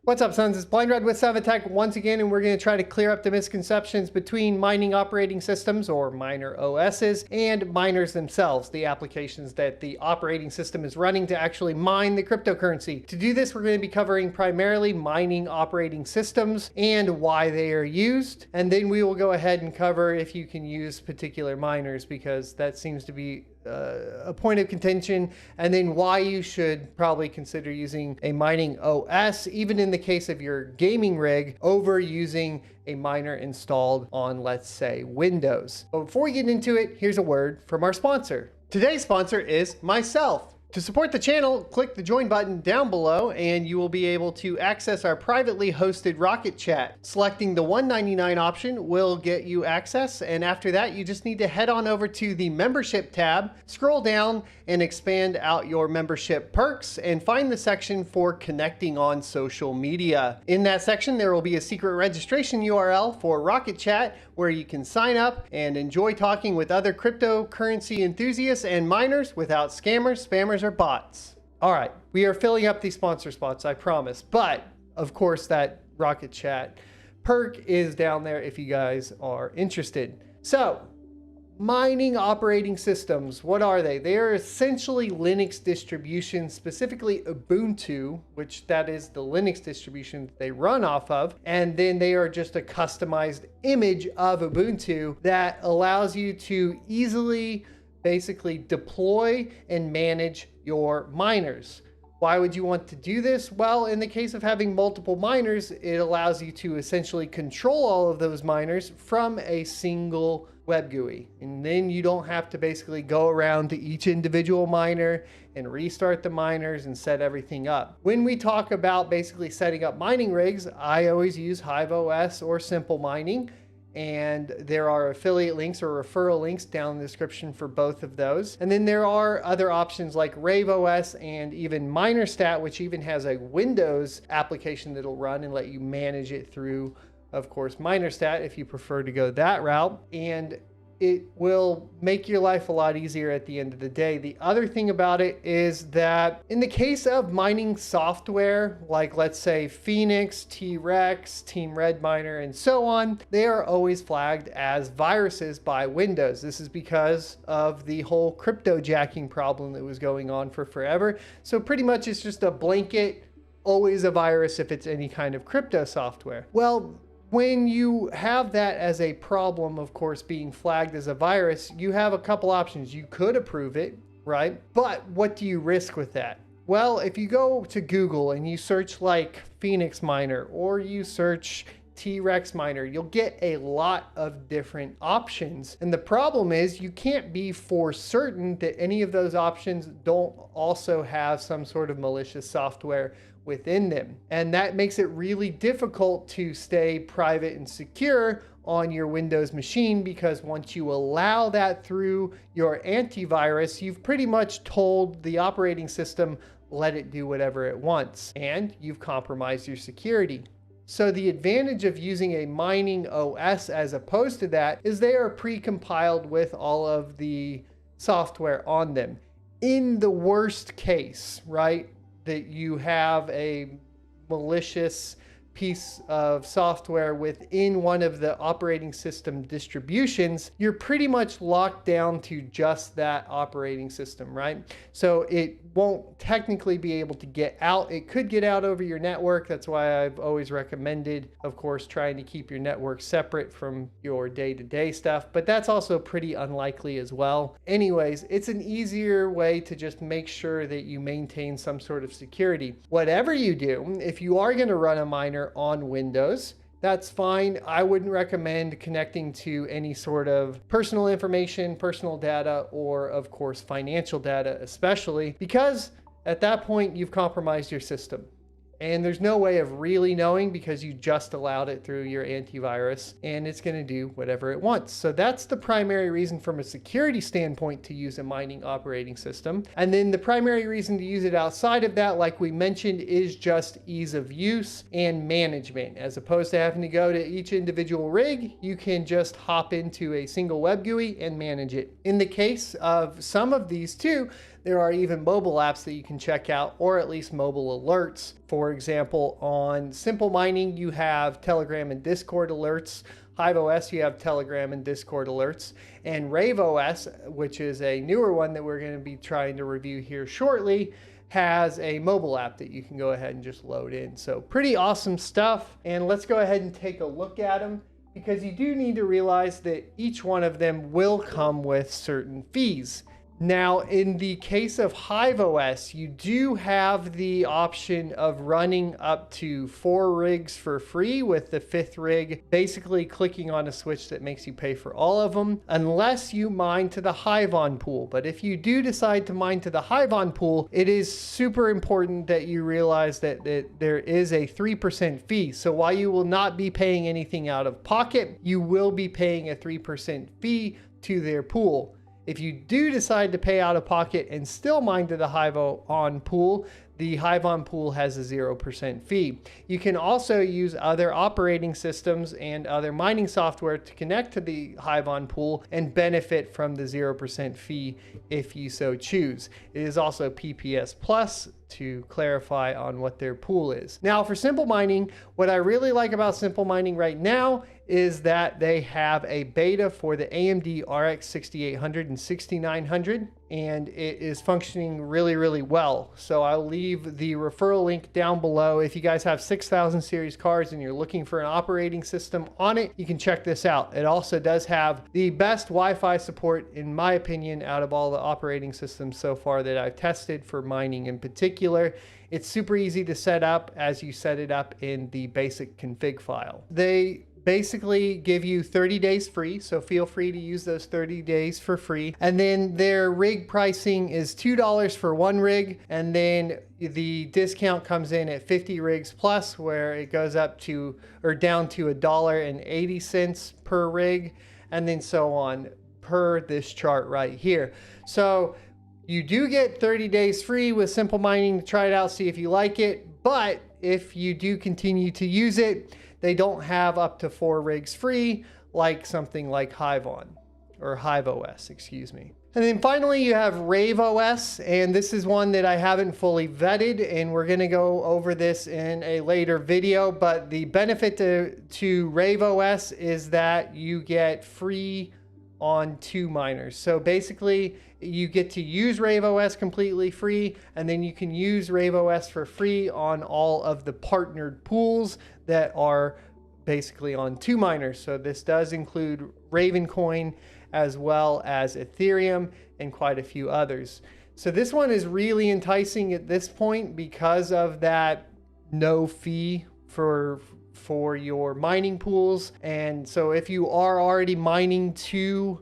What's up, sons? It's Blind Red with Savitech once again, and we're going to try to clear up the misconceptions between mining operating systems, or miner OSs, and miners themselves, the applications that the operating system is running to actually mine the cryptocurrency. To do this, we're going to be covering primarily mining operating systems and why they are used, and then we will go ahead and cover if you can use particular miners, because that seems to be a point of contention, and then why you should probably consider using a mining OS, even in the case of your gaming rig, over using a miner installed on, let's say, Windows. But before we get into it, here's a word from our sponsor. Today's sponsor is myself. To support the channel, click the join button down below and you will be able to access our privately hosted Rocket Chat. Selecting the $1.99 option will get you access, and after that you just need to head on over to the membership tab, scroll down and expand out your membership perks and find the section for connecting on social media. In that section there will be a secret registration URL for Rocket Chat where you can sign up and enjoy talking with other cryptocurrency enthusiasts and miners without scammers, spammers, or bots. All right, we are filling up these sponsor spots, I promise. But of course, that Rocket Chat perk is down there if you guys are interested. So, mining operating systems, what are they? They are essentially Linux distributions, specifically Ubuntu, which that is the Linux distribution that they run off of. And then they are just a customized image of Ubuntu that allows you to easily basically deploy and manage your miners. Why would you want to do this? Well, in the case of having multiple miners, it allows you to essentially control all of those miners from a single web GUI. And then you don't have to basically go around to each individual miner and restart the miners and set everything up. When we talk about basically setting up mining rigs, I always use HiveOS or Simple Mining. And there are affiliate links or referral links down in the description for both of those. And then there are other options like RaveOS and even MinerStat, which even has a Windows application that'll run and let you manage it through, of course, MinerStat if you prefer to go that route. And it will make your life a lot easier at the end of the day. The other thing about it is that in the case of mining software, like let's say Phoenix, T-Rex, Team Red Miner, and so on, they are always flagged as viruses by Windows. This is because of the whole cryptojacking problem that was going on for forever. So pretty much it's just a blanket, always a virus if it's any kind of crypto software. Well, when you have that as a problem, of course, being flagged as a virus, you have a couple options. You could approve it, right? But what do you risk with that? Well, if you go to Google and you search like Phoenix Miner or you search T-Rex Miner, you'll get a lot of different options. And the problem is you can't be for certain that any of those options don't also have some sort of malicious software within them. And that makes it really difficult to stay private and secure on your Windows machine, because once you allow that through your antivirus, you've pretty much told the operating system, let it do whatever it wants, and you've compromised your security. So the advantage of using a mining OS as opposed to that is they are pre-compiled with all of the software on them. In the worst case, right, that you have a malicious piece of software within one of the operating system distributions, you're pretty much locked down to just that operating system, right? So it won't technically be able to get out. It could get out over your network. That's why I've always recommended, of course, trying to keep your network separate from your day-to-day stuff, but that's also pretty unlikely as well. Anyways, it's an easier way to just make sure that you maintain some sort of security. Whatever you do, if you are going to run a miner on Windows, that's fine. I wouldn't recommend connecting to any sort of personal information, personal data, or of course financial data, especially because at that point you've compromised your system. And there's no way of really knowing because you just allowed it through your antivirus and it's going to do whatever it wants. So that's the primary reason from a security standpoint to use a mining operating system. And then the primary reason to use it outside of that, like we mentioned, is just ease of use and management. As opposed to having to go to each individual rig, you can just hop into a single web GUI and manage it. In the case of some of these two, There are even mobile apps that you can check out, or at least mobile alerts. For example, on Simple Mining, you have Telegram and Discord alerts. HiveOS, you have Telegram and Discord alerts. And RaveOS, which is a newer one that we're going to be trying to review here shortly, has a mobile app that you can go ahead and just load in. So pretty awesome stuff. And let's go ahead and take a look at them, because you do need to realize that each one of them will come with certain fees. Now, in the case of HiveOS, you do have the option of running up to 4 rigs for free, with the 5th rig basically clicking on a switch that makes you pay for all of them, unless you mine to the Hivon pool. But if you do decide to mine to the Hivon pool, it is super important that you realize that there is a 3% fee. So while you will not be paying anything out of pocket, you will be paying a 3% fee to their pool. If you do decide to pay out of pocket and still mine to the Hivon pool, the Hivon pool has a 0% fee. You can also use other operating systems and other mining software to connect to the Hivon pool and benefit from the 0% fee if you so choose. It is also PPS Plus, to clarify on what their pool is. Now, for Simple Mining, what I really like about Simple Mining right now is that they have a beta for the AMD RX 6800 and 6900, and it is functioning really, really well. So I'll leave the referral link down below. If you guys have 6000 series cards and you're looking for an operating system on it, you can check this out. It also does have the best Wi-Fi support, in my opinion, out of all the operating systems so far that I've tested for mining in particular. It's super easy to set up as you set it up in the basic config file. They basically give you 30 days free, so feel free to use those 30 days for free. And then their rig pricing is $2 for 1 rig, and then the discount comes in at 50 rigs plus, where it goes up to, or down to, $1.80 per rig, and then so on per this chart right here. So you do get 30 days free with Simple Mining to try it out, see if you like it. But if you do continue to use it, they don't have up to 4 rigs free like something like Hivon, or HiveOS, excuse me. And then finally you have RaveOS, and this is one that I haven't fully vetted, and we're gonna go over this in a later video. But the benefit to RaveOS is that you get free on 2 miners. So basically you get to use RaveOS completely free, and then you can use RaveOS for free on all of the partnered pools that are basically on 2 miners. So this does include Ravencoin as well as Ethereum and quite a few others. So this one is really enticing at this point because of that no fee for your mining pools. And so if you are already mining to,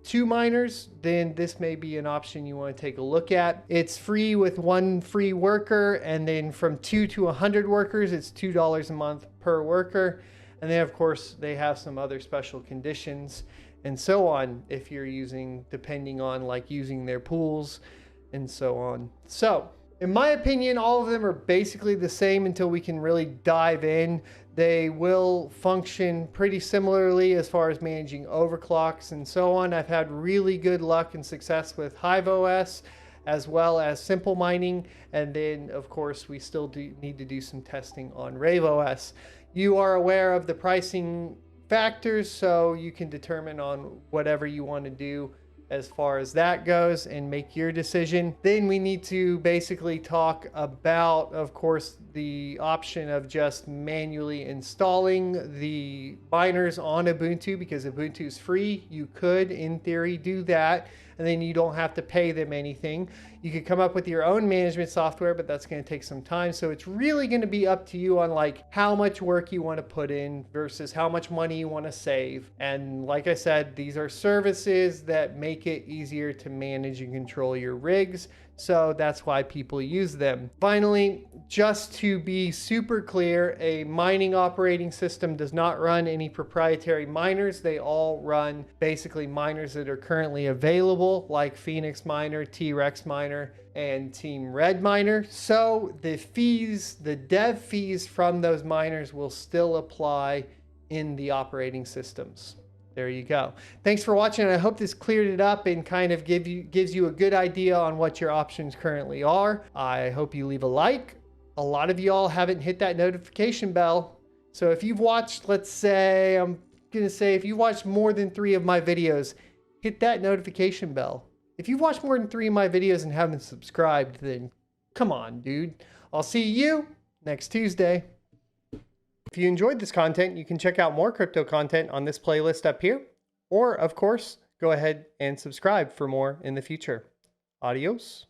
2 miners, then this may be an option you want to take a look at. It's free with 1 free worker, and then from 2 to 100 workers, it's $2 a month per worker. And then of course they have some other special conditions and so on if you're using, depending on like using their pools and so on. So in my opinion, all of them are basically the same until we can really dive in. They will function pretty similarly as far as managing overclocks and so on. I've had really good luck and success with HiveOS as well as Simple Mining. And then of course we still need to do some testing on RaveOS. You are aware of the pricing factors, so you can determine on whatever you want to do as far as that goes and make your decision. Then we need to basically talk about, of course, the option of just manually installing the miners on Ubuntu, because Ubuntu is free. You could, in theory, do that, and then you don't have to pay them anything. You could come up with your own management software, but that's going to take some time. So it's really going to be up to you on like how much work you want to put in versus how much money you want to save. And like I said, these are services that make it easier to manage and control your rigs. So that's why people use them. Finally, just to be super clear, a mining operating system does not run any proprietary miners. They all run basically miners that are currently available, like Phoenix Miner, T-Rex Miner, and Team Red Miner. So the fees, the dev fees from those miners will still apply in the operating systems. There you go. Thanks for watching. I hope this cleared it up and kind of gives you a good idea on what your options currently are. I hope you leave a like. A lot of y'all haven't hit that notification bell. So if you've watched, let's say, I'm going to say if you watched more than 3 of my videos, hit that notification bell. If you've watched more than 3 of my videos and haven't subscribed, then come on, dude. I'll see you next Tuesday. If you enjoyed this content, you can check out more crypto content on this playlist up here. Or, of course, go ahead and subscribe for more in the future. Adios.